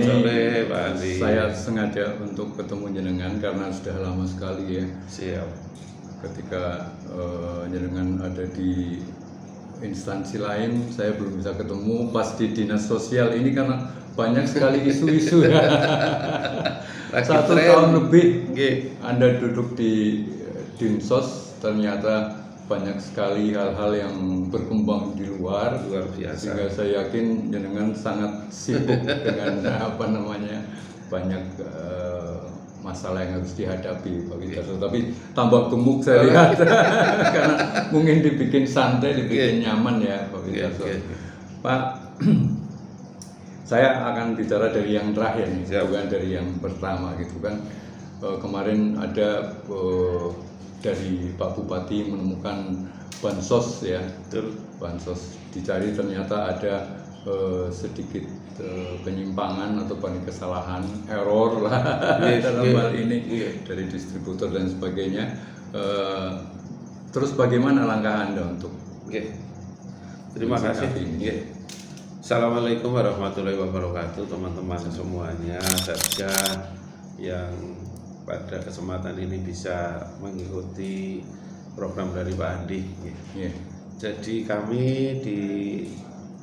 sore Pak Andi. Saya sengaja untuk ketemu jenengan karena sudah lama sekali ya. Siap. Ketika jenengan ada di instansi lain, saya belum bisa ketemu. Pas di dinas sosial ini karena banyak sekali isu-isu ya. 1 tahun lebih Anda duduk di Dinsos, ternyata banyak sekali hal-hal yang berkembang di luar biasa. Sehingga saya yakin jenengan sangat sibuk dengan banyak masalah yang harus dihadapi Pak Widarso. Tapi tambah gemuk saya lihat karena mungkin dibikin santai, dibikin nyaman ya Pak Widarso. Pak, saya akan bicara dari yang terakhir nih, bukan dari yang pertama gitu kan. Kemarin ada dari Pak Bupati menemukan bansos ya, bansos dicari ternyata ada sedikit penyimpangan atau kesalahan, error lah dalam hal ini dari distributor dan sebagainya. Terus bagaimana langkah Anda untuk? Terima kasih. Assalamualaikum warahmatullahi wabarakatuh teman-teman semuanya, saja yang pada kesempatan ini bisa mengikuti program dari Pak Andi. Jadi kami di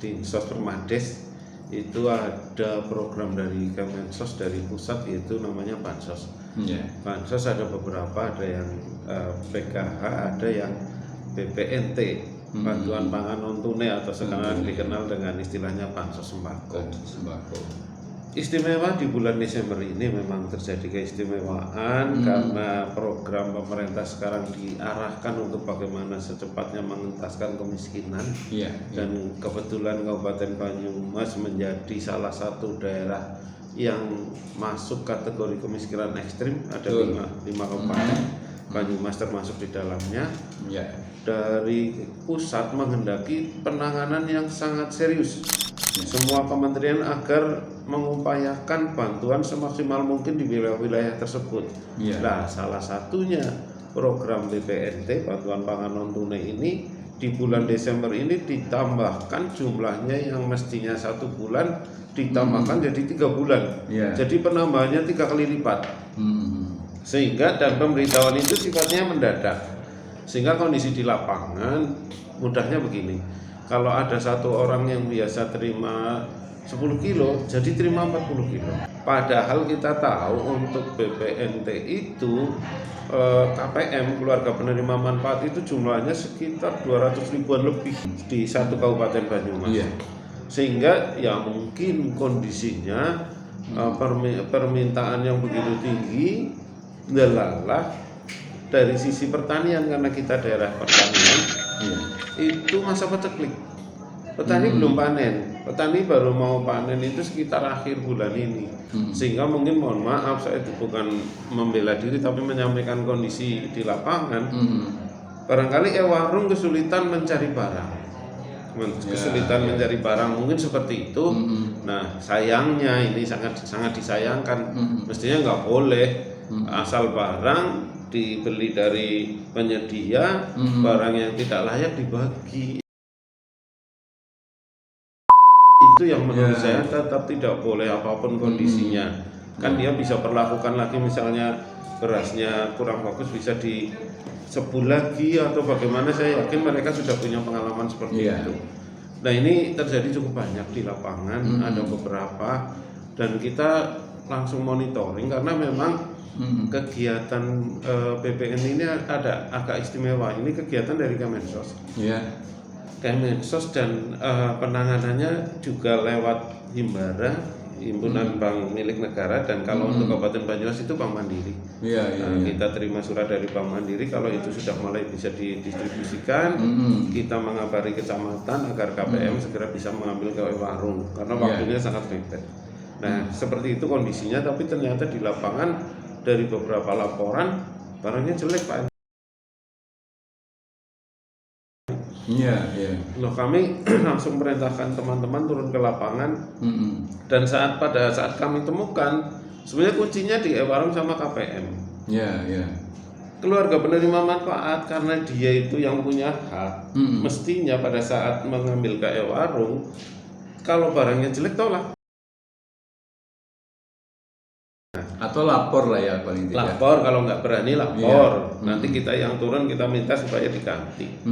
Dinsos Permades itu ada program dari Kemensos dari pusat, yaitu namanya Bansos. Bansos ada beberapa, ada yang PKH, ada yang BPNT, bantuan pangan non tunai atau sekarang dikenal dengan istilahnya Bansos Sembako. Istimewa di bulan Desember ini memang terjadi keistimewaan karena program pemerintah sekarang diarahkan untuk bagaimana secepatnya mengentaskan kemiskinan. Dan kebetulan Kabupaten Banyumas menjadi salah satu daerah yang masuk kategori kemiskinan ekstrim. Ada 5 kabupaten, Banyumas termasuk di dalamnya. Dari pusat menghendaki penanganan yang sangat serius, semua kementerian agar mengupayakan bantuan semaksimal mungkin di wilayah-wilayah tersebut. Nah, salah satunya program BPNT, bantuan pangan non tunai ini di bulan Desember ini ditambahkan jumlahnya yang mestinya 1 bulan ditambahkan jadi 3 bulan. Jadi penambahannya 3 kali lipat. Sehingga dan pemberitahuan itu sifatnya mendadak. Sehingga kondisi di lapangan mudahnya begini. Kalau ada 1 orang yang biasa terima 10 kilo, jadi terima 40 kilo. Padahal kita tahu untuk BPNT itu KPM, keluarga penerima manfaat itu jumlahnya sekitar 200 ribuan lebih di 1 Kabupaten Banyumas. Sehingga ya mungkin kondisinya permintaan yang begitu tinggi delalah dari sisi pertanian, karena kita daerah pertanian. Itu masa paceklik. Petani belum panen, petani baru mau panen itu sekitar akhir bulan ini. Sehingga mungkin mohon maaf, saya itu bukan membela diri tapi menyampaikan kondisi di lapangan. Barangkali warung kesulitan mencari barang, mencari barang mungkin seperti itu. Nah, sayangnya ini sangat disayangkan. Mestinya nggak boleh asal barang dibeli dari penyedia, barang yang tidak layak dibagi. Itu yang menurut saya tetap tidak boleh apapun kondisinya. Kan dia bisa perlakukan lagi, misalnya berasnya kurang bagus bisa disebul lagi atau bagaimana. Saya yakin mereka sudah punya pengalaman seperti itu. Nah, ini terjadi cukup banyak di lapangan, ada beberapa, dan kita langsung monitoring karena memang kegiatan BPN ini ada agak istimewa. Ini kegiatan dari Kemensos. Kemensos dan penanganannya juga lewat Himbara, Himpunan Bank Milik Negara, dan kalau untuk Kabupaten Banyumas itu Bank Mandiri. Kita terima surat dari Bank Mandiri kalau itu sudah mulai bisa didistribusikan. Kita mengabari kecamatan agar KPM segera bisa mengambil ke warung karena waktunya sangat mepet. Nah, seperti itu kondisinya, tapi ternyata di lapangan dari beberapa laporan barangnya jelek, Pak. Loh, kami langsung perintahkan teman-teman turun ke lapangan. Dan pada saat kami temukan, sebenarnya kuncinya di warung sama KPM. Keluarga penerima manfaat, karena dia itu yang punya hak, mestinya pada saat mengambil ke warung, kalau barangnya jelek tolak. Atau lapor lah ya paling tidak. Lapor, kalau nggak berani lapor. Nanti kita yang turun kita minta supaya diganti.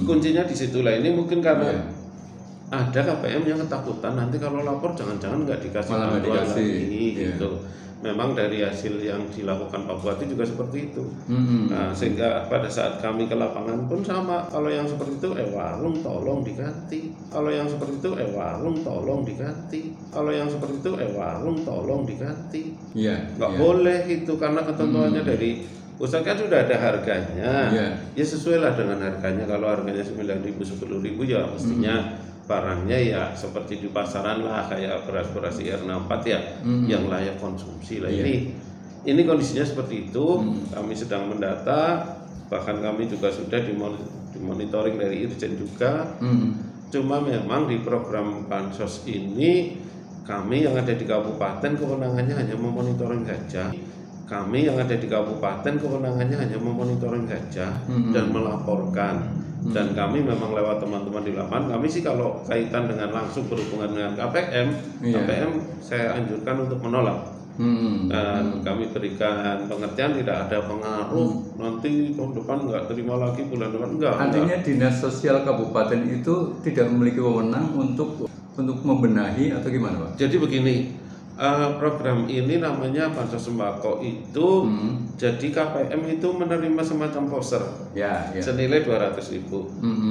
Kuncinya di situ lah. Ini mungkin karena ada KPM yang ketakutan nanti kalau lapor jangan-jangan nggak dikasih bantuan lagi gitu. Memang dari hasil yang dilakukan Pak Bupati juga seperti itu. Nah, sehingga pada saat kami ke lapangan pun sama. Kalau yang seperti itu, warung tolong diganti. Kalau yang seperti itu, warung tolong diganti. Kalau yang seperti itu, warung tolong diganti. Nggak boleh itu karena ketentuannya dari pusat kan sudah ada harganya. Ya sesuai lah dengan harganya. Kalau harganya 9.000, 10.000 ya mestinya barangnya ya seperti di pasaran lah, kayak beras-beras IR64 ya, yang layak konsumsi lah. Ini kondisinya seperti itu. Kami sedang mendata, bahkan kami juga sudah dimonitoring dari Irjen juga. Cuma memang di program bansos ini kami yang ada di kabupaten kewenangannya hanya memonitoring saja. Kami yang ada di kabupaten kewenangannya hanya memonitoring saja dan melaporkan. Dan kami memang lewat teman-teman di lapangan, kami sih kalau kaitan dengan langsung berhubungan dengan KPM, saya anjurkan untuk menolak. Dan kami berikan pengertian tidak ada pengaruh nanti tahun depan nggak terima lagi, bulan depan enggak. Artinya dinas sosial kabupaten itu tidak memiliki wewenang untuk membenahi atau gimana Pak? Jadi begini, program ini namanya bansos sembako itu, jadi KPM itu menerima semacam voucher senilai 200.000.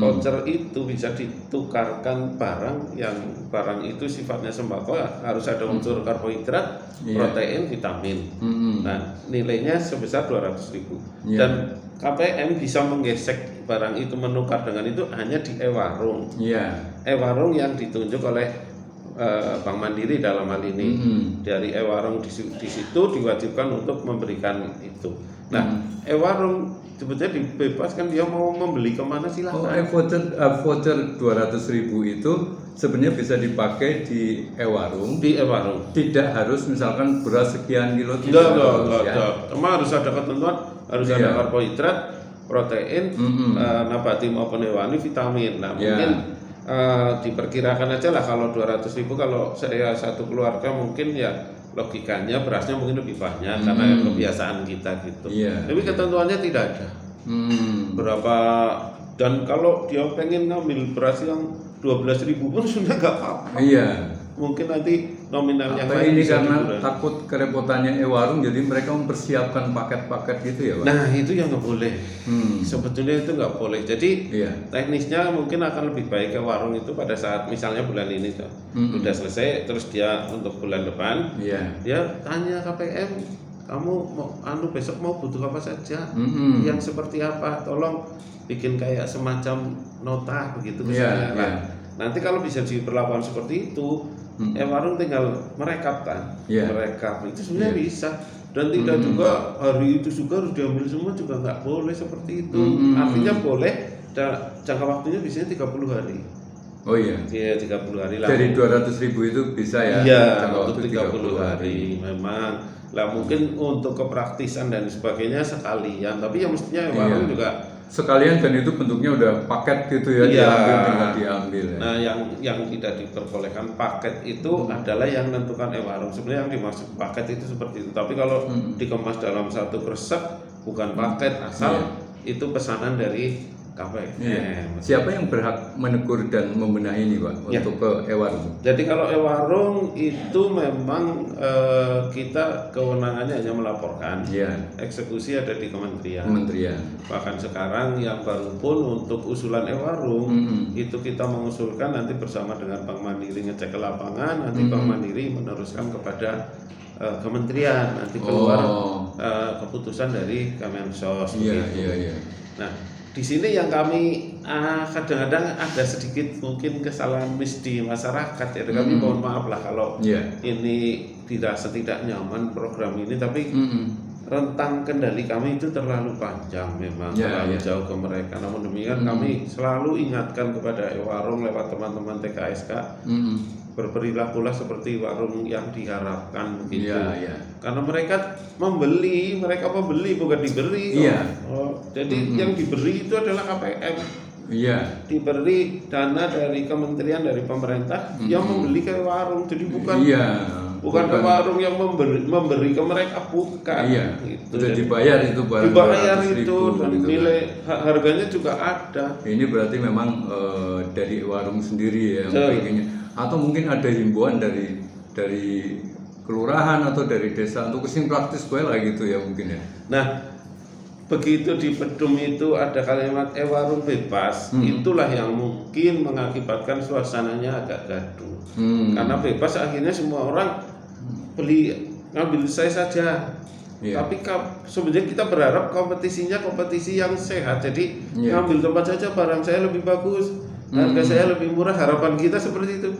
Voucher itu bisa ditukarkan barang yang barang itu sifatnya sembako, harus ada unsur karbohidrat, protein, vitamin. Nah, nilainya sebesar 200.000. Dan KPM bisa menggesek barang itu, menukar dengan itu hanya di e-warung. E-warung yang ditunjuk oleh Bank Mandiri dalam hal ini. Dari e-warung di situ diwajibkan untuk memberikan itu. Nah, e-warung sebetulnya dibebaskan, dia mau membeli kemana silahkan. Voucher 200.000 itu sebenarnya bisa dipakai di e-warung. Di e-warung. Tidak harus misalkan beras sekian kilo. Enggak. Cuma harus ada ketentuan, harus ada karbohidrat, protein, nabati maupun hewani, vitamin. Nah, mungkin diperkirakan aja lah kalau 200.000, kalau saya satu keluarga mungkin ya logikanya berasnya mungkin lebih banyak karena kebiasaan kita gitu. Tapi ketentuannya tidak ada berapa, dan kalau dia pengen ngambil beras yang 12.000 pun sudah nggak apa-apa. Mungkin nanti nominal yang lain ini karena takut kerepotannya e-warung, jadi mereka mempersiapkan paket-paket gitu ya Pak? Nah itu yang nggak boleh. Sebetulnya itu nggak boleh. Jadi teknisnya mungkin akan lebih baik ke warung itu pada saat misalnya bulan ini tuh udah selesai, terus dia untuk bulan depan dia tanya KPM, kamu mau besok mau butuh apa saja, yang seperti apa, tolong bikin kayak semacam nota begitu misalnya. Nanti kalau bisa diperlakukan seperti itu, warung tinggal merekap kan, merekap itu sebenarnya bisa. Dan tidak juga hari itu juga harus diambil semua, juga nggak boleh seperti itu. Artinya boleh, jangka waktunya biasanya 30 hari. Oh iya. Iya 30 hari lah. Dari 200.000 itu bisa ya? Iya, untuk 30 hari memang. Lah mungkin untuk kepraktisan dan sebagainya sekalian, tapi yang mestinya warung juga sekalian, dan itu bentuknya udah paket gitu ya, tinggal diambil ya. Nah yang tidak diperbolehkan paket itu adalah yang menentukan warung. Sebenarnya yang dimaksud paket itu seperti itu, tapi kalau dikemas dalam satu kresek bukan paket, asal itu pesanan dari KPM. Siapa yang berhak menegur dan membenahi ini Pak untuk ke e-warung? Jadi kalau e-warung itu memang kita kewenangannya hanya melaporkan. Eksekusi ada di kementerian. Bahkan sekarang yang baru pun untuk usulan e-warung itu kita mengusulkan nanti bersama dengan Bank Mandiri ngecek ke lapangan, nanti Bank Mandiri meneruskan kepada kementerian, nanti keluar keputusan dari Kemensos. Nah di sini yang kami kadang-kadang ada sedikit mungkin kesalahan di masyarakat ya, kami mohon maaf lah kalau ini tidak nyaman program ini, tapi rentang kendali kami itu terlalu panjang memang, terlalu jauh ke mereka. Namun demikian kami selalu ingatkan kepada warung lewat teman-teman TKSK, berperilakulah seperti warung yang diharapkan begitu. Karena mereka membeli bukan diberi. Jadi yang diberi itu adalah KPM. Diberi dana dari kementerian, dari pemerintah yang membeli ke warung, jadi bukan bukan warung yang memberi ke mereka, bukan. Iya, gitu. sudah dibayar itu barang. Dibayar itu dan gitu, nilai harganya juga ada. Ini berarti memang dari warung sendiri ya pengennya. Atau mungkin ada himbauan dari kelurahan atau dari desa untuk kesini praktis lah gitu ya mungkin ya. Nah, begitu di Pedum itu ada kalimat warung bebas, itulah yang mungkin mengakibatkan suasananya agak gaduh. Karena bebas akhirnya semua orang beli ngambil saya saja. Tapi sebenarnya kita berharap kompetisinya kompetisi yang sehat. Jadi ngambil tempat saja barang saya lebih bagus, harga saya lebih murah, harapan kita seperti itu.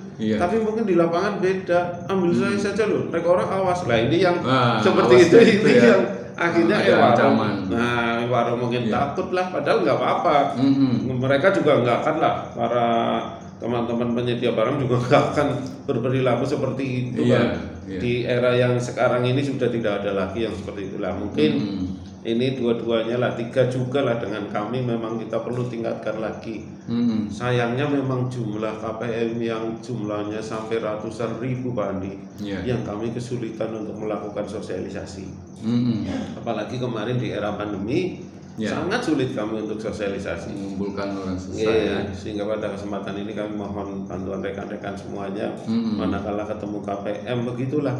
Tapi mungkin di lapangan beda. Ambil saya saja loh, mereka orang awas. Lah ini yang seperti itu ini ya. Yang akhirnya warung. Nah, warung mungkin takut lah, padahal nggak apa-apa. Mereka juga nggak akan lah, para teman-teman penyedia barang juga nggak akan berperilaku seperti itu kan. Di era yang sekarang ini sudah tidak ada lagi yang seperti itulah. Mungkin ini dua-duanya lah, tiga juga lah dengan kami memang kita perlu tingkatkan lagi. Sayangnya memang jumlah KPM yang jumlahnya sampai ratusan ribu Pak Andi, yang kami kesulitan untuk melakukan sosialisasi. Apalagi kemarin di era pandemi sangat sulit kami untuk sosialisasi, mengumpulkan orang susah sehingga pada kesempatan ini kami mohon bantuan rekan-rekan semuanya. Manakala ketemu KPM begitulah,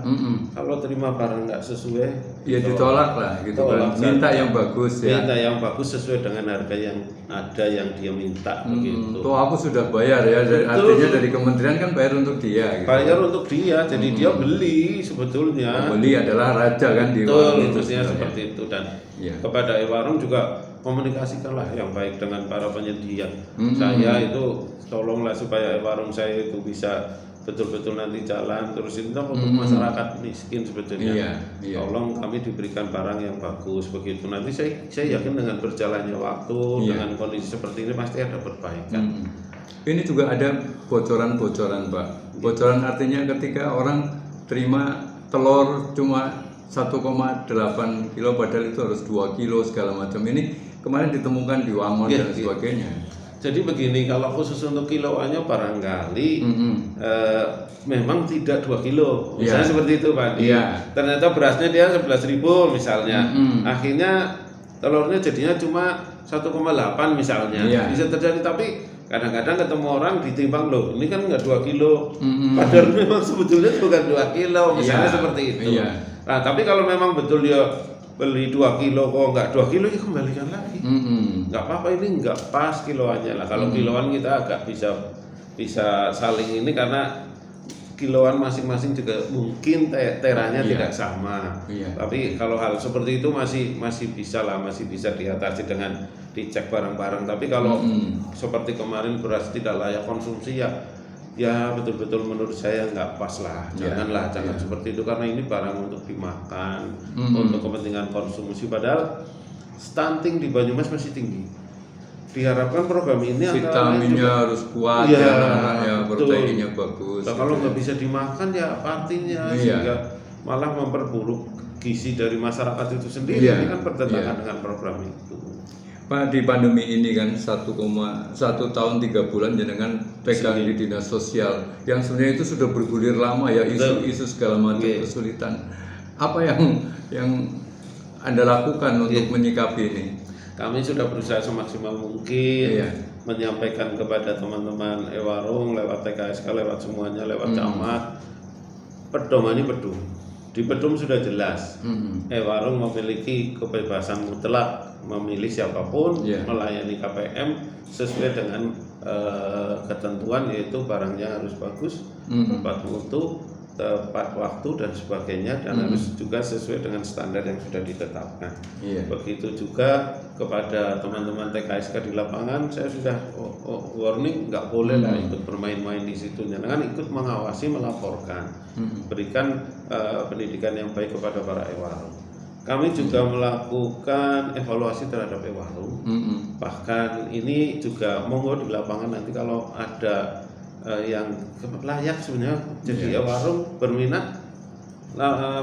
kalau terima barang nggak sesuai ya ditolak lah gitu kan, minta yang bagus ya, minta yang bagus sesuai dengan harga yang ada yang dia minta begitu. Toh aku sudah bayar ya, artinya dari kementerian kan bayar untuk dia gitu. Bayar untuk dia, jadi dia beli sebetulnya. Beli adalah raja kan di warung itu seperti itu. Dan kepada warung juga komunikasikanlah yang baik dengan para penyedia. Saya itu tolonglah supaya warung saya itu bisa betul-betul nanti jalan terus itu untuk masyarakat miskin sebetulnya. Tolong kami diberikan barang yang bagus begitu. Nanti saya yakin dengan berjalannya waktu dengan kondisi seperti ini pasti ada perbaikan. Ini juga ada bocoran-bocoran Pak. Bocoran artinya ketika orang terima telur cuma 1,8 kilo padahal itu harus 2 kilo segala macam. Ini kemarin ditemukan di Wangon dan sebagainya. Jadi begini, kalau khusus untuk kiloannya barangkali memang tidak 2 kilo. Misalnya seperti itu Pak. Ternyata berasnya dia 11.000 misalnya. Akhirnya telurnya jadinya cuma 1,8 misalnya. Bisa terjadi, tapi kadang-kadang ketemu orang ditimbang loh, ini kan nggak 2 kilo. Padahal memang sebetulnya bukan 2 kilo misalnya seperti itu. Nah, tapi kalau memang betul dia beli 2 kilo kok nggak 2 kilo ya kembalikan lagi. Nggak apa-apa, ini nggak pas kiloannya lah. Kalau kiloan kita agak bisa saling ini karena kiloan masing-masing juga mungkin teranya tidak sama. Tapi kalau hal seperti itu masih bisa lah, masih bisa diatasi dengan dicek barang-barang. Tapi kalau seperti kemarin beras tidak layak konsumsi ya betul-betul menurut saya nggak pas lah. Jangan seperti itu karena ini barang untuk dimakan, untuk kepentingan konsumsi. Padahal stunting di Banyumas masih tinggi. Diharapkan program ini vitaminnya harus kuat, ya proteinnya bagus. Nah, kalau nggak bisa dimakan ya artinya sehingga malah memperburuk gizi dari masyarakat itu sendiri. Ini kan bertentangan dengan program itu. Pak, di pandemi ini kan 1 tahun 3 bulan jenengan pegang di dinas sosial yang sebenarnya itu sudah bergulir lama ya, isu segala macam kesulitan. Apa yang Anda lakukan untuk menyikapi ini? Kami sudah berusaha semaksimal mungkin menyampaikan kepada teman-teman warung lewat TKSK, lewat semuanya, lewat camat. Pedoman ini Pedum. Di Pedum sudah jelas. Warung memiliki kebebasan mutlak memilih siapapun, melayani KPM sesuai dengan ketentuan, yaitu barangnya harus bagus, tepat mutu, tepat waktu dan sebagainya, dan harus juga sesuai dengan standar yang sudah ditetapkan. Begitu juga kepada teman-teman TKSK di lapangan, saya sudah warning, nggak boleh lah ikut bermain-main di situ, jangan ikut mengawasi, melaporkan, berikan pendidikan yang baik kepada para warung. Kami juga melakukan evaluasi terhadap warung. Bahkan ini juga monggo di lapangan nanti kalau ada yang layak sebenarnya jadi warung berminat,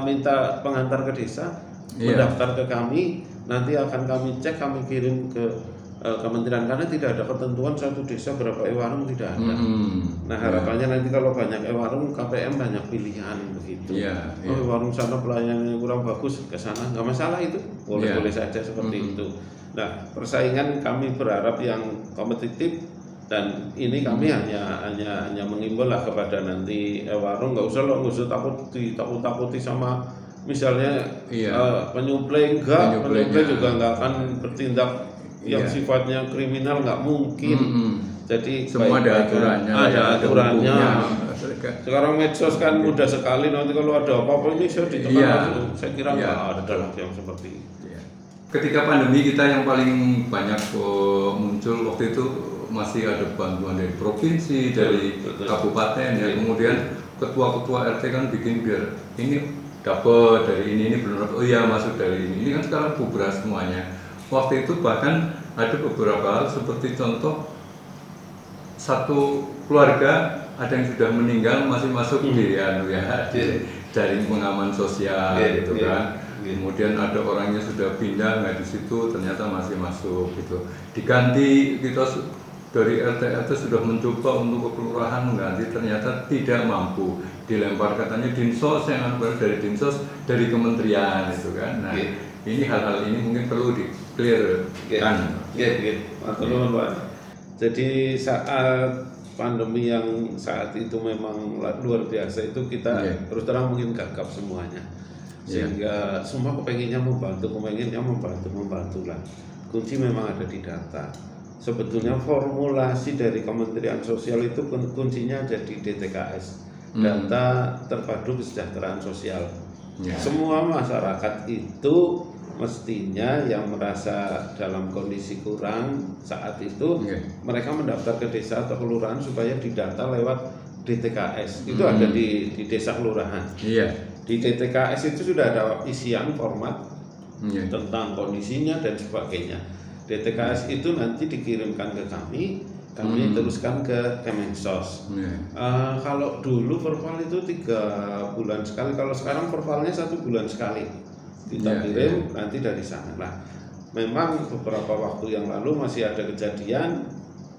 minta pengantar ke desa, mendaftar ke kami, nanti akan kami cek, kami kirim ke kementerian, karena tidak ada ketentuan satu desa berapa e-warung, tidak ada. Nah harapannya nanti kalau banyak e-warung, KPM banyak pilihan begitu. E-warung sana pelayanannya kurang bagus, ke sana nggak masalah, itu boleh saja seperti itu. Nah persaingan kami berharap yang kompetitif, dan ini kami hanya mengimbau lah kepada nanti warung, nggak usah takut-takuti sama misalnya penyuplai juga nggak akan bertindak yang sifatnya kriminal, nggak mungkin. Jadi semua ada aturannya. Ada aturannya. Sekarang medsos kan mudah sekali, nanti kalau ada apa-apa ini saya ditekan langsung. Saya kira nggak ada yang seperti itu. Ketika pandemi kita yang paling banyak muncul waktu itu masih ada bantuan dari provinsi, dari kabupaten, ya kemudian ketua-ketua RT kan bikin biar ini dapat dari ini belum, oh iya masuk dari ini kan sekarang bubar semuanya. Waktu itu bahkan ada beberapa hal seperti contoh satu keluarga ada yang sudah meninggal masih masuk di jaring pengaman sosial gitu kan. Kemudian ada orangnya sudah pindah, di situ ternyata masih masuk gitu. Diganti, kita dari RT sudah mencoba untuk ke kelurahan mengganti, ternyata tidak mampu. Dilempar katanya dinsos, yang dari dinsos, dari kementerian itu kan. Nah, ini hal-hal ini mungkin perlu di-clear-kan. Jadi saat pandemi yang saat itu memang luar biasa itu, kita terus terang mungkin gagap semuanya. Sehingga semua kepenginnya membantu lah. Kunci memang ada di data. Sebetulnya formulasi dari Kementerian Sosial itu kuncinya ada di DTKS, data terpadu kesejahteraan sosial. Semua masyarakat itu mestinya yang merasa dalam kondisi kurang saat itu, mereka mendaftar ke desa atau kelurahan supaya didata lewat DTKS. Itu ada di desa kelurahan. Di DTKS itu sudah ada isian format tentang kondisinya dan sebagainya. DTKS itu nanti dikirimkan ke kami teruskan ke Kemensos. Kalau dulu perval itu 3 bulan sekali, kalau sekarang pervalnya 1 bulan sekali. Kita kirim nanti dari sana. Nah, memang beberapa waktu yang lalu masih ada kejadian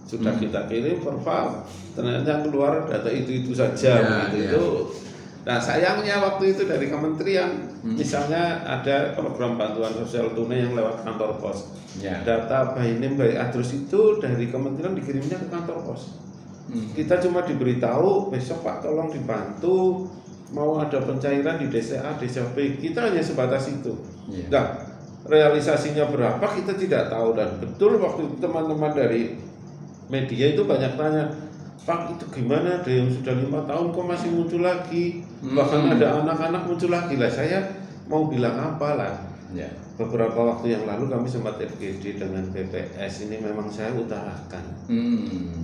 sudah kita kirim perval, ternyata keluar data itu saja itu. Nah sayangnya waktu itu dari kementerian, misalnya ada program bantuan sosial tunai yang lewat kantor pos, data by name by address itu dari kementerian dikirimnya ke kantor pos. Kita cuma diberitahu besok Pak tolong dibantu, mau ada pencairan di desa A, desa B, kita hanya sebatas itu. Nah realisasinya berapa kita tidak tahu, dan betul waktu itu teman-teman dari media itu banyak tanya, Pak itu gimana, ada yang sudah 5 tahun kok masih muncul lagi, bahkan ada anak-anak muncul lagi lah. Saya mau bilang apa lah. Beberapa waktu yang lalu kami sempat FGD dengan BPS, ini memang saya utarakan,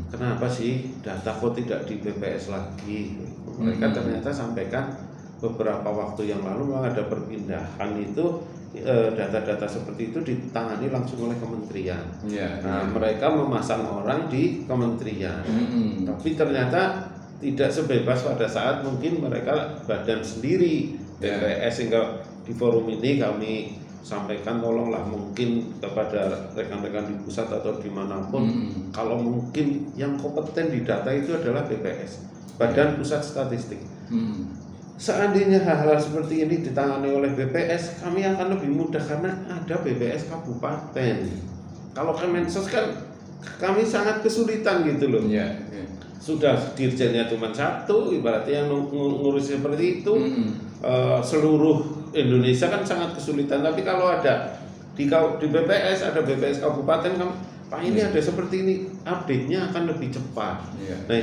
kenapa sih data kok tidak di BPS lagi. Mereka ternyata sampaikan beberapa waktu yang lalu memang ada perpindahan itu, data-data seperti itu ditangani langsung oleh kementerian. Mereka memasang orang di kementerian, tapi ternyata tidak sebebas pada saat mungkin mereka badan sendiri BPS. Sehingga di forum ini kami sampaikan tolonglah mungkin kepada rekan-rekan di pusat atau dimanapun, kalau mungkin yang kompeten di data itu adalah BPS, Badan Pusat Statistik. Seandainya hal-hal seperti ini ditangani oleh BPS, kami akan lebih mudah karena ada BPS kabupaten. Kalau Kemensos kan kami sangat kesulitan gitu loh. Sudah dirjennya cuma 1, ibaratnya yang ngurus seperti itu. Seluruh Indonesia kan sangat kesulitan. Tapi kalau ada di BPS, ada BPS kabupaten, Pak ini ada seperti ini, update-nya akan lebih cepat. Nah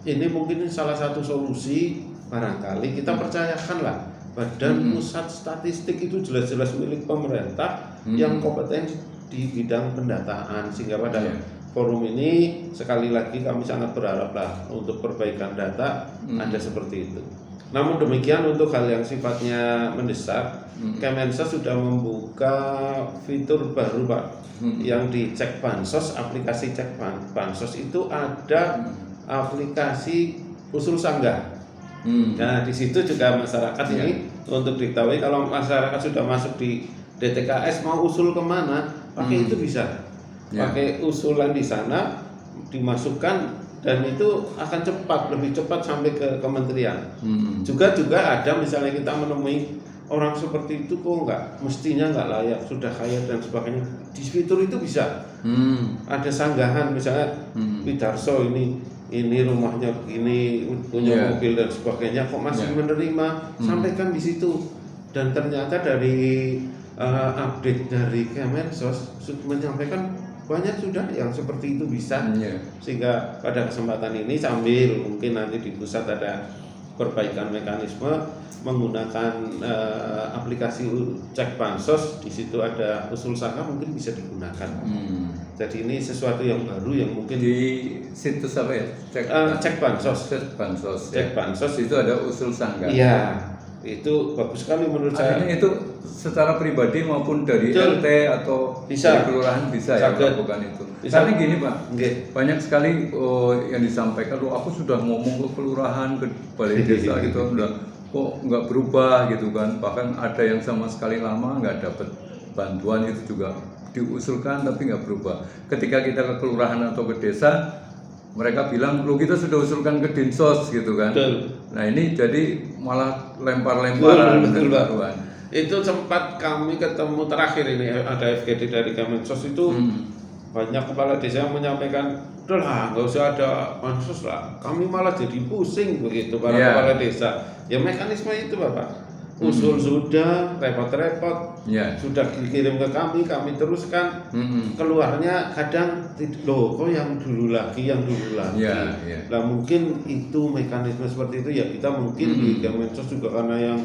ini mungkin salah satu solusi. Barangkali kita percayakanlah Badan Pusat Statistik itu jelas-jelas milik pemerintah yang kompeten di bidang pendataan, sehingga pada forum ini sekali lagi kami sangat berharaplah untuk perbaikan data ada seperti itu. Namun demikian untuk hal yang sifatnya mendesak, Kemensos sudah membuka fitur baru Pak, yang dicek Bansos, aplikasi cek Bansos itu ada aplikasi usul sanggah. Nah di situ juga masyarakat ini untuk diketahui, kalau masyarakat sudah masuk di DTKS mau usul kemana, pakai itu bisa. pakai usulan di sana, dimasukkan, dan itu akan lebih cepat sampai ke kementerian. Juga ada misalnya kita menemui orang seperti itu kok mestinya nggak layak, sudah kaya dan sebagainya. Di fitur itu bisa ada sanggahan misalnya Widarso ini rumahnya begini, punya mobil dan sebagainya, kok masih menerima, sampaikan di situ. Dan ternyata dari update dari Kemensos menyampaikan banyak sudah yang seperti itu bisa. Sehingga pada kesempatan ini sambil mungkin nanti di pusat ada perbaikan mekanisme menggunakan aplikasi cek bansos, di situ ada usul sangka mungkin bisa digunakan. Jadi ini sesuatu yang baru yang mungkin di situs apa ya? Cek bansos. Cek bansos itu ada usul sangka. Iya, itu bagus sekali menurut saya. Artinya itu secara pribadi maupun dari LT atau dari kelurahan bisa ya melakukan itu. Karena gini Pak, banyak sekali yang disampaikan, aku sudah ngomong ke kelurahan, ke balai desa gitu, kok nggak berubah gitu kan. Bahkan ada yang sama sekali lama nggak dapat bantuan, itu juga diusulkan tapi nggak berubah. Ketika kita ke kelurahan atau ke desa, mereka bilang, kita sudah usulkan ke Dinsos gitu kan. Betul. Nah ini jadi malah lempar-lemparan. Betul, itu sempat kami ketemu terakhir ini ada FGD dari Kemensos itu banyak kepala desa yang menyampaikan, udah lah nggak usah ada pansus lah, kami malah jadi pusing begitu para kepala desa. Ya mekanisme itu Bapak, usul sudah repot-repot, sudah dikirim ke kami teruskan, keluarnya kadang kok yang dulu lagi. Nah mungkin itu mekanisme seperti itu ya, kita mungkin di Kemensos juga karena yang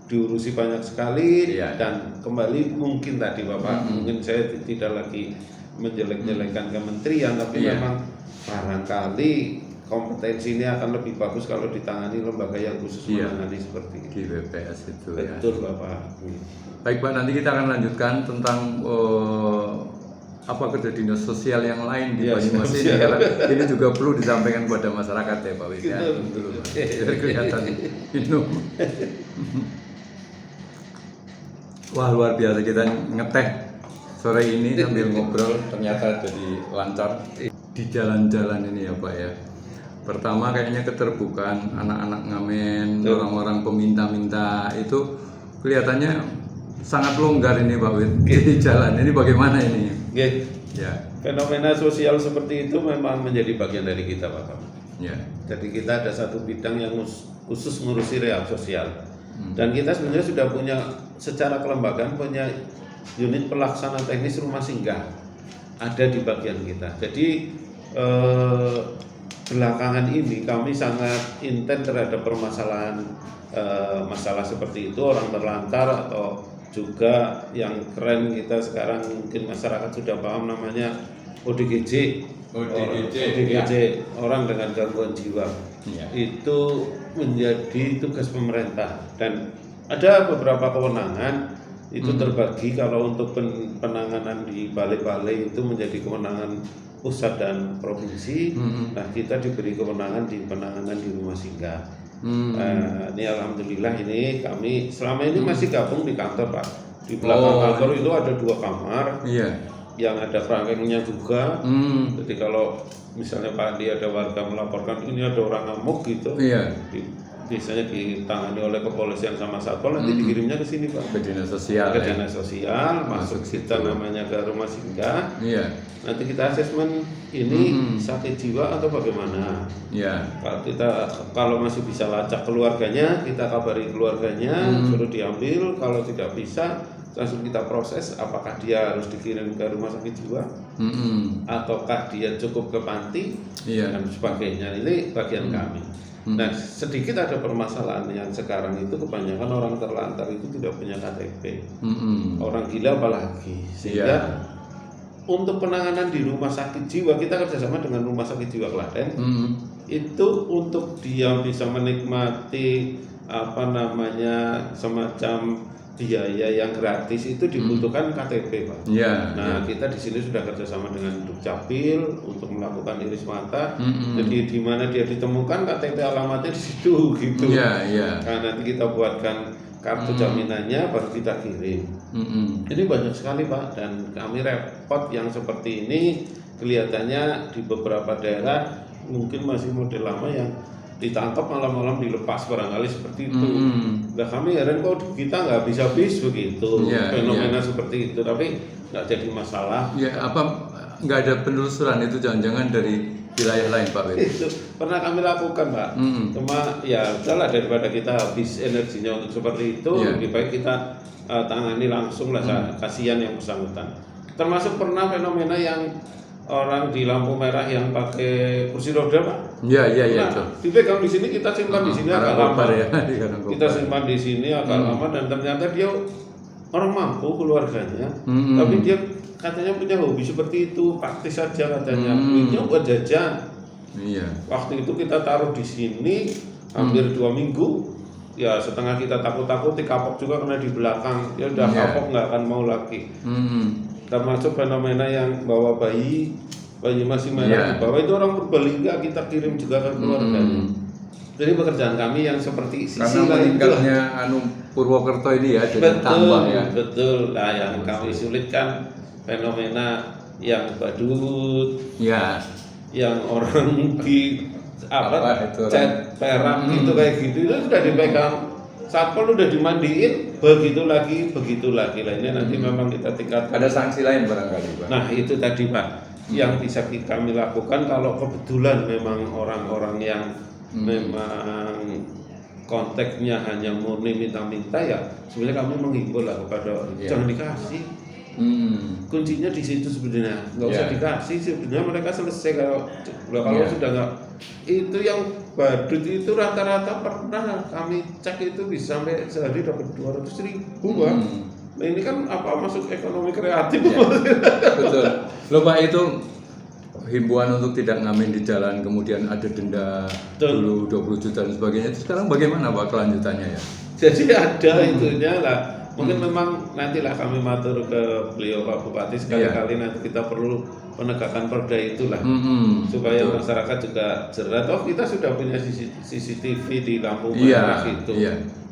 diurusi banyak sekali, dan kembali mungkin tadi Bapak, mungkin saya tidak lagi menjelek-jelekan kementerian, tapi memang barangkali kompetensi ini akan lebih bagus kalau ditangani lembaga yang khusus menangani seperti ini. Di BPS itu. Betul Bapak. Baik Pak, nanti kita akan lanjutkan tentang apa kerja dinas sosial yang lain di Banyumas ini, karena ini juga perlu disampaikan kepada masyarakat ya Pak Wis ya. Biar kelihatan minum. Wah luar biasa, kita ngeteh sore ini sambil ngobrol, ternyata jadi lancar di jalan-jalan ini ya Pak ya. Pertama kayaknya keterbukaan anak-anak ngamen, orang-orang peminta-minta itu kelihatannya sangat longgar ini Pak Wid di jalan. Ini bagaimana ini? Ya. Fenomena sosial seperti itu memang menjadi bagian dari kita Pak. Jadi kita ada satu bidang yang khusus ngurusi real sosial. Dan kita sebenarnya sudah punya secara kelembagaan punya unit pelaksana teknis rumah singgah ada di bagian kita. Jadi belakangan ini kami sangat intens terhadap permasalahan masalah seperti itu, orang terlantar, atau juga yang keren kita sekarang mungkin masyarakat sudah paham namanya ODGJ, orang dengan gangguan jiwa. Itu menjadi tugas pemerintah dan ada beberapa kewenangan itu terbagi. Kalau untuk penanganan di balai-balai itu menjadi kewenangan pusat dan provinsi. Nah kita diberi kewenangan di penanganan di rumah singgah. Ini alhamdulillah ini kami selama ini masih gabung di kantor Pak. Di belakang kantor itu ada 2 kamar yang ada kerangkengnya juga. Jadi kalau misalnya Pak Andi ada warga melaporkan ini ada orang ngamuk gitu, biasanya ditangani oleh kepolisian sama satpol, nanti dikirimnya ke sini Pak, ke dinas sosial. Dinas sosial, masuk kita namanya ke rumah singgah. Nanti kita asesmen ini sakit jiwa atau bagaimana. Kalau masih bisa lacak keluarganya, kita kabari keluarganya, suruh diambil. Kalau tidak bisa, langsung kita proses apakah dia harus dikirim ke rumah sakit jiwa ataukah dia cukup ke panti dan sebagainya. Ini bagian kami. Nah sedikit ada permasalahan yang sekarang itu kebanyakan orang terlantar itu tidak punya KTP, orang gila apalagi, sehingga untuk penanganan di rumah sakit jiwa kita kerjasama dengan rumah sakit jiwa Klaten. Itu untuk dia bisa menikmati semacam biaya yang gratis itu dibutuhkan KTP Pak. Kita di sini sudah kerjasama dengan Dukcapil untuk melakukan iris mata. Jadi di mana dia ditemukan KTP alamatnya di situ gitu. Nah nanti kita buatkan kartu jaminannya baru kita kirim. Ini banyak sekali Pak, dan kami repot yang seperti ini kelihatannya di beberapa daerah mungkin masih model lama yang ditangkap malam-malam dilepas barangkali seperti itu. Nah kami heran kok kita nggak bisa begitu fenomena seperti itu, tapi nggak jadi masalah. Ya apa nggak ada penelusuran itu jangan-jangan dari wilayah lain Pak Wid? Itu pernah kami lakukan Pak. Cuma ya udahlah, daripada kita habis energinya untuk seperti itu, lebih baik kita tangani langsung lah, kasihan yang bersangkutan. Termasuk pernah fenomena yang orang di lampu merah yang pakai kursi roda Pak. Iya itu. Dipegang di sini, kita simpan di sini agak lama. Ya, kita simpan di sini agak lama, dan ternyata dia orang mampu keluarganya, tapi dia katanya punya hobi seperti itu, praktis saja katanya. Duitnya buat jajan. Iya. Waktu itu kita taruh di sini hampir 2 minggu. Ya setengah kita takut-takut, kapok juga karena di belakang. Ya udah kapok nggak akan mau lagi. Termasuk fenomena yang bawa bayi masih merah di bawah, itu orang Purbalingga kita kirim juga ke keluarganya. Jadi pekerjaan kami yang seperti karena meninggalnya Purwokerto ini ya, jadi tambah ya. Betul. Nah yang kami sulit kan fenomena yang badut, yang orang di cat perak gitu kayak gitu, itu sudah dipegang satpol, udah dimandiin, begitu lagi lah. Ini nanti memang kita tingkatkan. Ada sanksi lain barangkali Pak? Nah itu tadi Pak, yang bisa kami lakukan kalau kebetulan memang orang-orang yang memang konteksnya hanya murni minta-minta, ya sebenarnya kami menghimbau lah kepada jangan dikasih. Kuncinya di situ sebenarnya, nggak usah dikasih, sebenarnya mereka selesai kalau sudah nggak. Itu yang badut itu rata-rata pernah kami cek itu bisa sampai sehari dapat 200.000 Pak. Nah ini kan masuk ekonomi kreatif. Betul. Loh Pak, itu himbauan untuk tidak ngamen di jalan, kemudian ada denda dulu 20 juta dan sebagainya. Sekarang bagaimana Pak kelanjutannya ya? Jadi ada itunya lah. Mungkin memang nantilah kami matur ke beliau Pak Bupati, sekali-kali nanti kita perlu penegakan perda itulah, supaya masyarakat juga jerah. Toh kita sudah punya CCTV di lampu merah itu.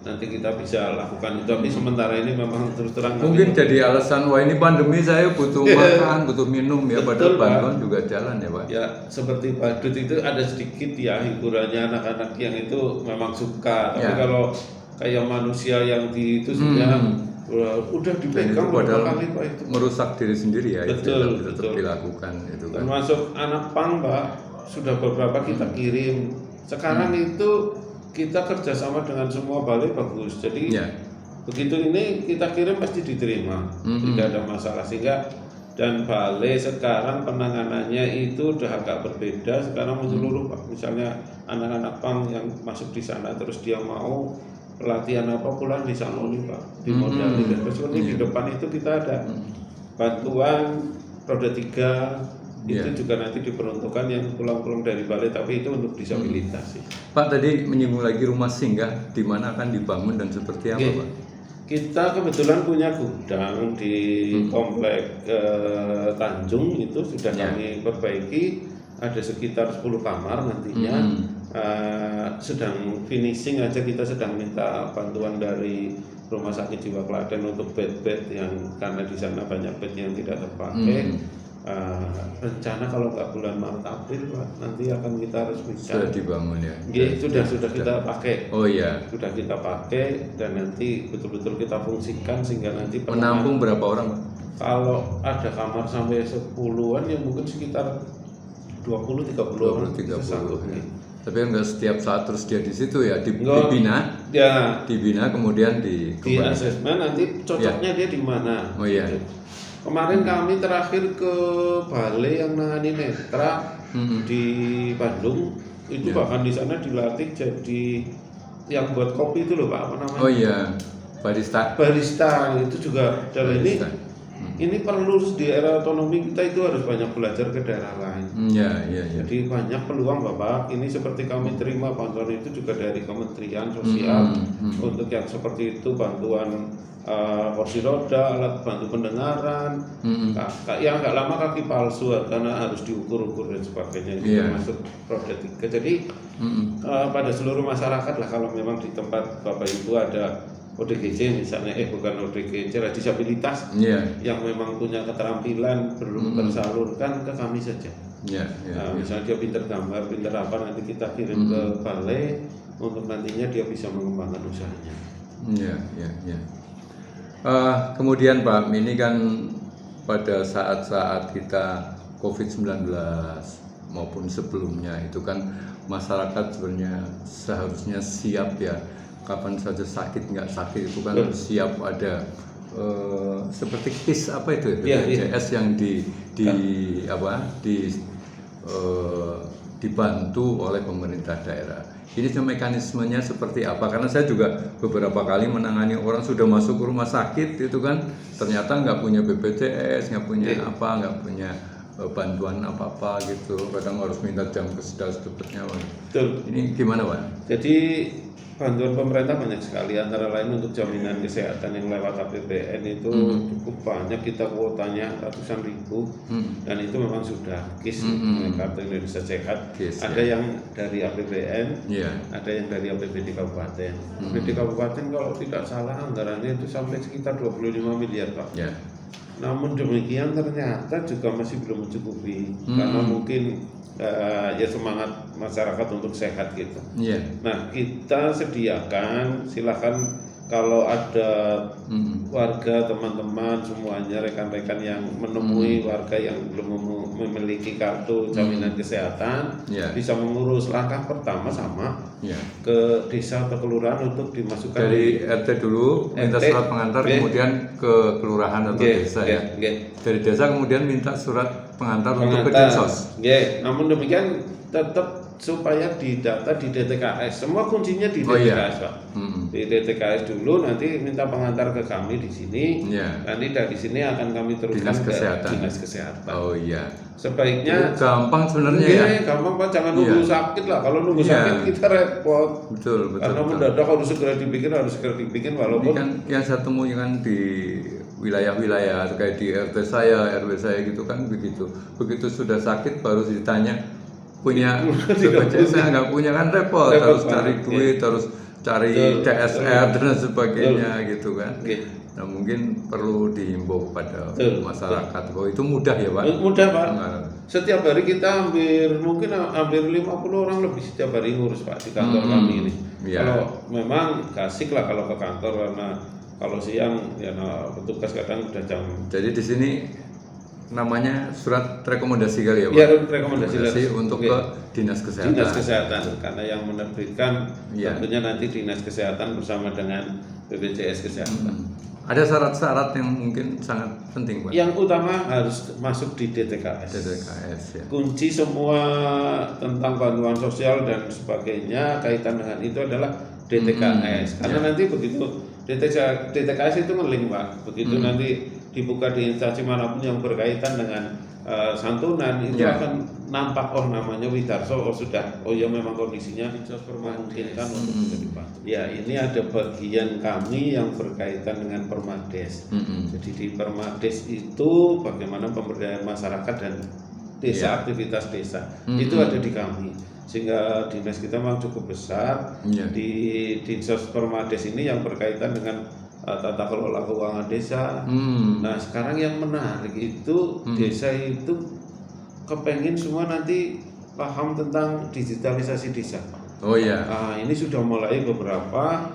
Nanti kita bisa lakukan itu, tapi sementara ini memang terus terang mungkin jadi alasan, wah ini pandemi saya butuh makan, butuh minum ya, padahal bantuan juga jalan ya Pak. Ya seperti badut itu ada sedikit ya hiburannya, anak-anak yang itu memang suka, tapi kalau kayak manusia yang di itu sudah dipegang berapa kali Pak, itu merusak diri sendiri ya. Betul. Dilakukan itu kan. Termasuk anak pang Pak, sudah beberapa kita kirim. Sekarang itu kita kerjasama dengan semua balai bagus, jadi begitu ini kita kirim pasti diterima, tidak ada masalah. Sehingga dan balai sekarang penanganannya itu udah agak berbeda sekarang menyeluruh Pak. Misalnya anak-anak pang yang masuk di sana terus dia mau pelatihan apa pulang di Sanoli Pak, dimodali dan seperti di depan itu kita ada bantuan roda 3 itu juga nanti diperuntukkan yang pulang-pulang dari balai, tapi itu untuk disabilitas sih. Pak tadi menyinggung lagi rumah singgah, di mana akan dibangun dan seperti apa Pak? Kita kebetulan punya gudang di komplek Tanjung, itu sudah kami perbaiki, ada sekitar 10 kamar nantinya. Sedang finishing aja, kita sedang minta bantuan dari Rumah Sakit Jiwa Klaten untuk bed-bed yang karena di sana banyak bed yang tidak terpakai. Rencana kalau nggak bulan Maret April Pak, nanti akan kita resmikan. Sudah dibangun ya? Sudah kita pakai. Oh iya. Sudah kita pakai dan nanti betul-betul kita fungsikan sehingga nanti menampung berapa orang Pak? Kalau ada kamar sampai 10-an ya mungkin sekitar 20-30 orang. Tapi enggak setiap saat terus dia di situ ya, dibina. Dibina kemudian di asesmen nanti cocoknya dia di mana. Oh iya. Gitu. Kemarin kami terakhir ke balai yang nangani netra di Bandung, itu bahkan di sana dilatih jadi yang buat kopi itu loh Pak, apa namanya? Oh iya, barista itu juga. Dan ini perlu di era otonomi kita itu harus banyak belajar ke daerah lain. Jadi banyak peluang Bapak. Ini seperti kami terima bantuan itu juga dari Kementerian Sosial untuk yang seperti itu, bantuan kursi roda, alat bantu pendengaran, yang agak lama kaki palsu karena harus diukur-ukur dan sebagainya. Itu termasuk roda 3. Jadi pada seluruh masyarakat lah, kalau memang di tempat Bapak Ibu ada ODGJ misalnya, bukan ODGJ, disabilitas yang memang punya keterampilan belum tersalurkan ke kami saja. Misalnya dia pinter gambar, pinter apa, nanti kita kirim ke balai untuk nantinya dia bisa mengembangkan usahanya. Kemudian Pak, ini kan pada saat-saat kita COVID-19 maupun sebelumnya itu kan masyarakat sebenarnya seharusnya siap ya, kapan saja sakit nggak sakit itu kan siap ada seperti KIS apa itu BPJS yang dibantu oleh pemerintah daerah. Ini mekanismenya seperti apa? Karena saya juga beberapa kali menangani orang sudah masuk ke rumah sakit itu kan ternyata nggak punya BPJS, nggak punya nggak punya bantuan apa-apa gitu. Kadang harus minta jam ke secepatnya. Ini gimana Pak? Jadi bantuan pemerintah banyak sekali, antara lain untuk jaminan kesehatan yang lewat APBN itu cukup banyak, kita kuotanya ratusan ribu dan itu memang sudah KIS, Kartu Indonesia Sehat. Ada yang dari APBN, ada yang dari APBD Kabupaten. APBD Kabupaten kalau tidak salah anggarannya itu sampai sekitar 25 miliar Pak. Namun demikian ternyata juga masih belum mencukupi karena mungkin ya semangat masyarakat untuk sehat gitu. Nah kita sediakan, silakan kalau ada warga, teman-teman semuanya, rekan-rekan yang menemui warga yang belum memiliki kartu jaminan kesehatan, bisa mengurus. Langkah pertama sama ke desa atau kelurahan untuk dimasukkan dari RT dulu, minta surat pengantar, kemudian ke kelurahan atau desa dari desa kemudian minta surat pengantar untuk ke Dinsos. Namun demikian tetap supaya didata di DTKS, semua kuncinya di DTKS Pak. Di DTKS dulu, nanti minta pengantar ke kami di sini, nanti dari sini akan kami teruskan ke Dinas Kesehatan. Sebaiknya itu gampang sebenarnya gampang Pak, jangan nunggu sakit lah. Kalau nunggu sakit kita repot. Betul. Karena mendadak harus segera dibikin walaupun ini kan yang saya temui kan di wilayah-wilayah kayak di RT saya, RW saya gitu kan begitu. Begitu sudah sakit baru ditanya punya BPJS, saya nggak punya kan repot harus cari duit, harus cari CSR dan sebagainya gitu kan. Nah mungkin perlu dihimbau kepada masyarakat bahwa itu mudah ya Pak. Mudah Pak. Setiap hari kita hampir 50 orang lebih setiap hari ngurus Pak di kantor kami ini. Kalau memang kasih lah kalau ke kantor, karena kalau siang ya petugas kadang udah jam. Jadi di sini namanya surat rekomendasi kali ya Pak? Iya, rekomendasi untuk ke Dinas Kesehatan. Dinas Kesehatan, karena yang menerbitkan tentunya nanti Dinas Kesehatan bersama dengan BPJS Kesehatan. Ada syarat-syarat yang mungkin sangat penting Pak? Yang utama harus masuk di DTKS. Kunci semua tentang bantuan sosial dan sebagainya kaitan dengan itu adalah DTKS. Karena nanti begitu DTKS itu nge-link Pak, begitu nanti dibuka di instansi manapun yang berkaitan dengan santunan itu akan nampak namanya Widarso ya memang kondisinya memungkinkan untuk dibantu. Ya ini ada bagian kami yang berkaitan dengan Permades. Jadi di Permades itu bagaimana pemberdayaan masyarakat dan desa, aktivitas desa itu ada di kami, sehingga dinas kita memang cukup besar. Di Dinsos Permades ini yang berkaitan dengan tata kelola keuangan desa. Nah sekarang yang menarik itu desa itu kepengen semua nanti paham tentang digitalisasi desa. Ini sudah mulai beberapa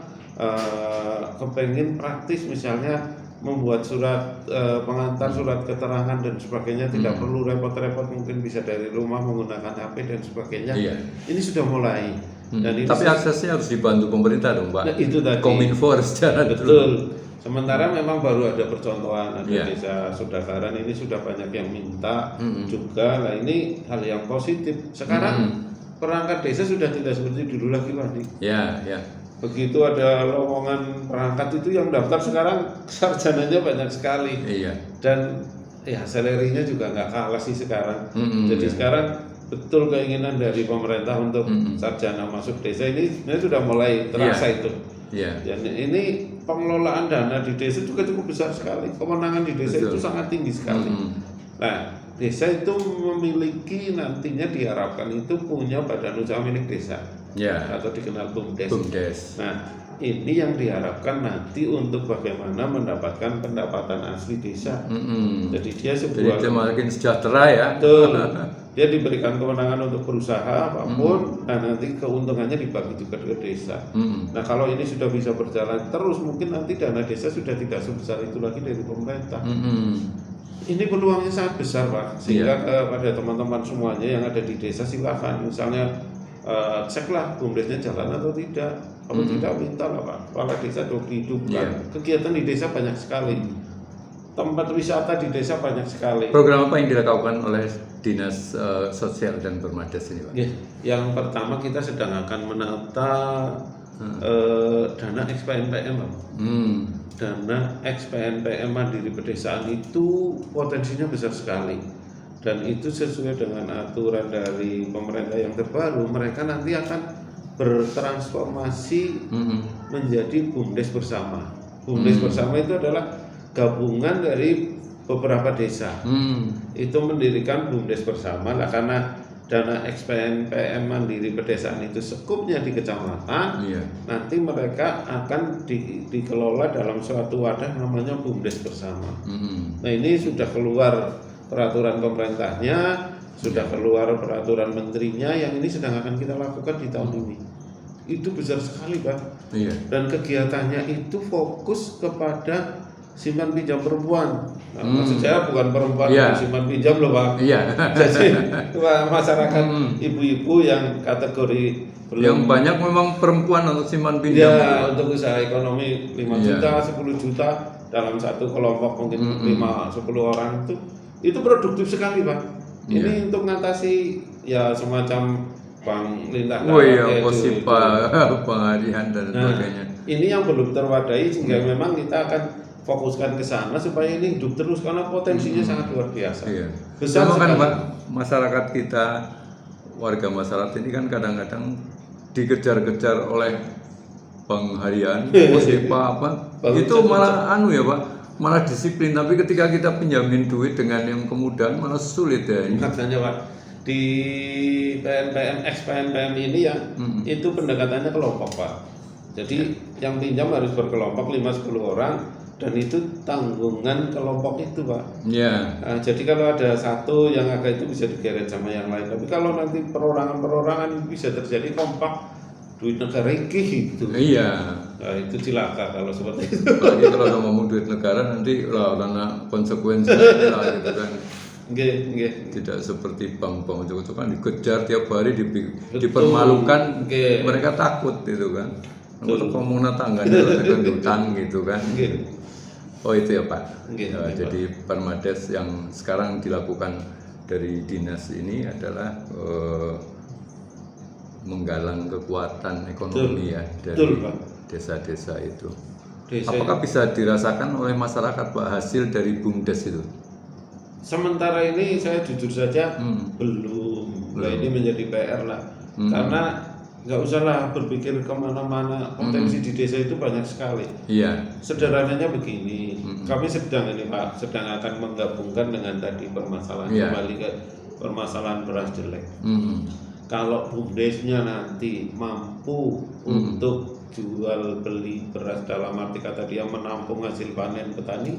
kepengen praktis, misalnya membuat surat pengantar, surat keterangan dan sebagainya, tidak perlu repot-repot, mungkin bisa dari rumah menggunakan HP dan sebagainya. Ini sudah mulai. Dan tapi aksesnya harus dibantu pemerintah dong Pak. Nah, itu tadi. Kominfo secara betul. Sementara memang baru ada percontohan, ada desa Sudakaran ini sudah banyak yang minta juga. Nah ini hal yang positif. Sekarang perangkat desa sudah tidak seperti dulu lagi Pak. Begitu ada lowongan perangkat itu yang daftar sekarang sarjananya banyak sekali. Dan salary-nya juga nggak kalah sih sekarang. Jadi sekarang betul keinginan dari pemerintah untuk sarjana masuk desa ini sebenarnya sudah mulai terasa itu. Dan ini pengelolaan dana di desa juga cukup besar sekali. Kewenangan di desa itu sangat tinggi sekali. Nah, desa itu memiliki nantinya diharapkan itu punya badan usaha milik desa. atau dikenal BUMDes. BUMDes. Nah, ini yang diharapkan nanti untuk bagaimana mendapatkan pendapatan asli desa. Jadi dia sebuah, jadi dia makin sejahtera ya. betul. Dia diberikan kewenangan untuk berusaha apapun, dan nanti keuntungannya dibagi juga ke desa. Nah, kalau ini sudah bisa berjalan terus, mungkin nanti dana desa sudah tidak sebesar itu lagi dari pemerintah. Ini peluangnya sangat besar, Pak. Sehingga kepada teman-teman semuanya yang ada di desa, silakan misalnya ceklah BUMDesnya jalan atau tidak. Kalau tidak, minta lah Pak, kepala desa dihidupkan. Kegiatan di desa banyak sekali, tempat wisata di desa banyak sekali. Program apa yang dilakukan oleh Dinas Sosial dan Permades ini Pak? Yang pertama, kita sedang akan menata dana XPNPM Pak. Dana XPNPM Mandiri Pedesaan itu potensinya besar sekali, dan itu sesuai dengan aturan dari pemerintah yang terbaru. Mereka nanti akan bertransformasi menjadi BUMDes bersama. BUMDes bersama itu adalah gabungan dari beberapa desa. Itu mendirikan BUMDes bersama lah, karena dana XPNPM Mandiri Pedesaan itu sekupnya di kecamatan. Nanti mereka akan dikelola dalam suatu wadah namanya BUMDes bersama. Nah, ini sudah keluar peraturan pemerintahnya, sudah keluar peraturan menterinya, yang ini sedang akan kita lakukan di tahun ini. Itu besar sekali Pak. Dan kegiatannya itu fokus kepada simpan pinjam perempuan. Nah, maksud saya bukan perempuan simpan pinjam loh Pak. Jadi masyarakat ibu-ibu yang kategori belum, yang banyak memang perempuan untuk simpan pinjam. Untuk usaha ekonomi 5 juta, 10 juta dalam satu kelompok, mungkin 5-10 orang itu produktif sekali Pak. Ini untuk mengatasi ya semacam bank lintah. Pengalihan dan sebagainya. Ini yang belum terwadai, sehingga memang kita akan fokuskan ke sana supaya ini hidup terus, karena potensinya sangat luar biasa. Besar kan Pak, masyarakat kita, warga masyarakat ini kan kadang-kadang dikejar-kejar oleh bank harian, itu malah ya Pak, malah disiplin. Tapi ketika kita pinjamin duit dengan yang kemudahan malah sulit ya. Makanya Pak, di PNPM, XPNPM ini itu pendekatannya kelompok Pak. Jadi yang pinjam harus berkelompok 5-10 orang, dan itu tanggungan kelompok itu Pak. Nah, jadi kalau ada satu yang agak itu bisa digeret sama yang lain. Tapi kalau nanti perorangan bisa terjadi kompak, duit negara gitu. Nah, itu cilaka kalau seperti itu. Apalagi kalau ngomong duit negara nanti karena konsekuensinya gitu kan. Tidak seperti bank-bank itu kan dikejar tiap hari, dipermalukan, mereka takut gitu kan. Untuk komuna tangganya kan hutang gitu kan. Oh itu ya Pak. Jadi Permades yang sekarang dilakukan dari dinas ini adalah menggalang kekuatan ekonomi dari desa-desa itu. Apakah bisa dirasakan oleh masyarakat Pak hasil dari BUMDes itu? Sementara ini saya jujur saja belum. Nah, ini menjadi PR lah. Karena nggak usah lah berpikir kemana-mana, potensi di desa itu banyak sekali. Sederhananya begini, kami sedang akan menggabungkan dengan tadi permasalahan, kembali ke permasalahan beras jelek. Kalau BUMDesnya nanti mampu untuk jual beli beras, dalam arti kata dia menampung hasil panen petani,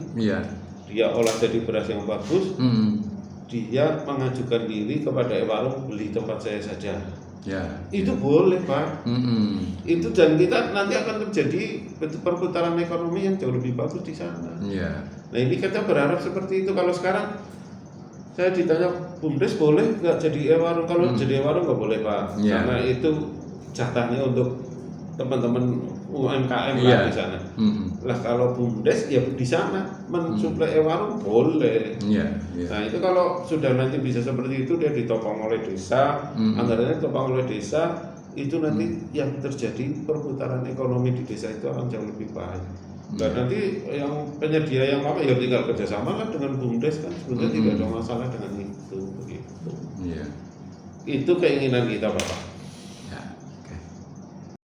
dia olah jadi beras yang bagus, dia mengajukan diri kepada warung, beli tempat saya saja. Itu boleh Pak. Itu, dan kita nanti akan terjadi perputaran ekonomi yang jauh lebih bagus di sana. Nah, ini kita berharap seperti itu. Kalau sekarang saya ditanya BUMDes boleh nggak jadi warung? Kalau jadi warung nggak boleh Pak, karena itu jatahnya untuk teman-teman UMKM lah di sana. Lah kalau BUMDes ya di sana mensuplai warung boleh. Nah, itu kalau sudah nanti bisa seperti itu, dia ditopang oleh desa, anggarannya ditopang oleh desa, itu nanti yang terjadi perputaran ekonomi di desa itu akan jauh lebih baik. Dan nanti yang penyedia yang apa ya tinggal kerjasama kan dengan BUMDes, kan sebenarnya tidak ada masalah dengan itu begitu. Itu keinginan kita Bapak.